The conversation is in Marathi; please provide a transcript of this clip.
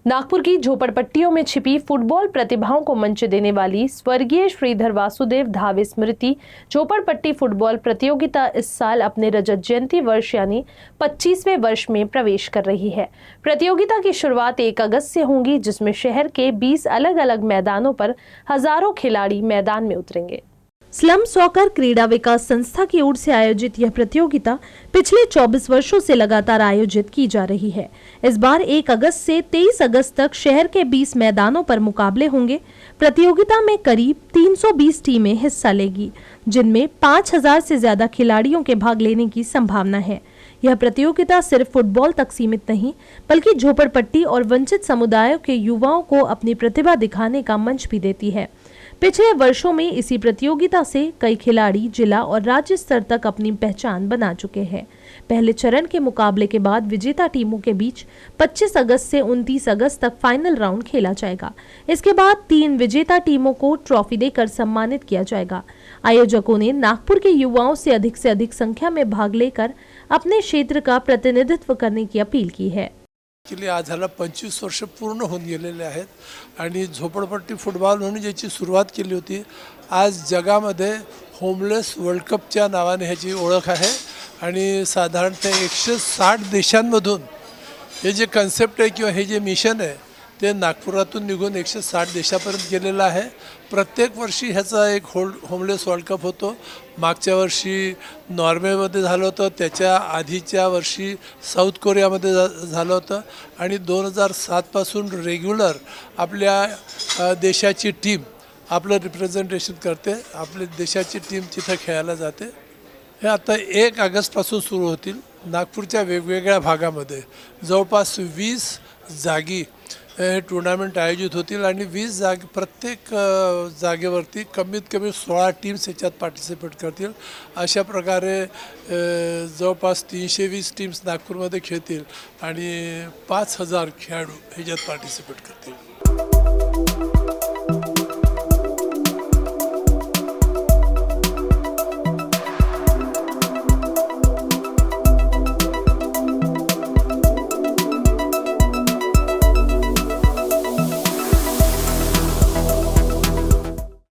नागपुर की झोपड़पट्टियों में छिपी फुटबॉल प्रतिभाओं को मंच देने वाली स्वर्गीय श्रीधर वासुदेव धावे स्मृति झोपड़पट्टी फुटबॉल प्रतियोगिता इस साल अपने रजत जयंती वर्ष यानी 25वें वर्ष में प्रवेश कर रही है। प्रतियोगिता की शुरुआत 1 अगस्त से होगी, जिसमें शहर के 20 अलग अलग मैदानों पर हजारों खिलाड़ी मैदान में उतरेंगे। स्लम सॉकर क्रीड़ा विकास संस्था की ओर से आयोजित यह प्रतियोगिता पिछले 24 वर्षों से लगातार आयोजित की जा रही है। इस बार 1 अगस्त से 23 अगस्त तक शहर के 20 मैदानों पर मुकाबले होंगे। प्रतियोगिता में करीब 320 टीमें हिस्सा लेगी, जिनमें 5000 से ज्यादा खिलाड़ियों के भाग लेने की संभावना है। यह प्रतियोगिता सिर्फ फुटबॉल तक सीमित नहीं, बल्कि झोपड़पट्टी और वंचित समुदायों के युवाओं को अपनी प्रतिभा दिखाने का मंच भी देती है। पिछले वर्षों में इसी प्रतियोगिता से कई खिलाड़ी जिला और राज्य स्तर तक अपनी पहचान बना चुके हैं। पहले चरण के मुकाबले के बाद विजेता टीमों के बीच 25 अगस्त से 29 अगस्त तक फाइनल राउंड खेला जाएगा। इसके बाद 3 विजेता टीमों को ट्रॉफी देकर सम्मानित किया जाएगा। आयोजकों ने नागपुर के युवाओं से अधिक संख्या में भाग लेकर अपने क्षेत्र का प्रतिनिधित्व करने की अपील की है। आज ह्याला 25 वर्ष पूर्ण होऊन गेलेले आहेत आणि झोपड़पट्टी फुटबॉल म्हणून ज्याची सुरुवात केली होती, आज जगामध्ये होमलेस वर्ल्ड कपच्या नावाने ह्याची ओळख आहे आणि साधारणतः 160 देशांमधून हे जे कन्सेप्ट आहे किंवा हे जे मिशन आहे ते नागपुरातून निघून 160 देशापर्यंत गेलेलं आहे। प्रत्येक वर्षी ह्याचा एक होमलेस वर्ल्ड कप होतो। मागच्या वर्षी नॉर्वेमध्ये झालं होतं, त्याच्या आधीच्या वर्षी साऊथ कोरियामध्ये झालं होतं आणि 2007 पासून रेग्युलर आपल्या देशाची टीम आपलं रिप्रेझेंटेशन करते, आपल्या देशाची टीम तिथं खेळायला जाते। हे आता 1 ऑगस्ट पासून सुरू होतील। नागपूरच्या वेगवेगळ्या भागामध्ये जवळपास 20 जागी हे टूर्नामेंट आयोजित होतील आणि 20 जागे प्रत्येक जागेवरती कमीत कमी 16 टीम्स याच्यात पार्टिसिपेट करतील। अशा प्रकारे जवळपास 320 टीम्स नागपूरमध्ये खेळतील आणि 5000 खेळाडू ह्याच्यात पार्टिसिपेट करतील।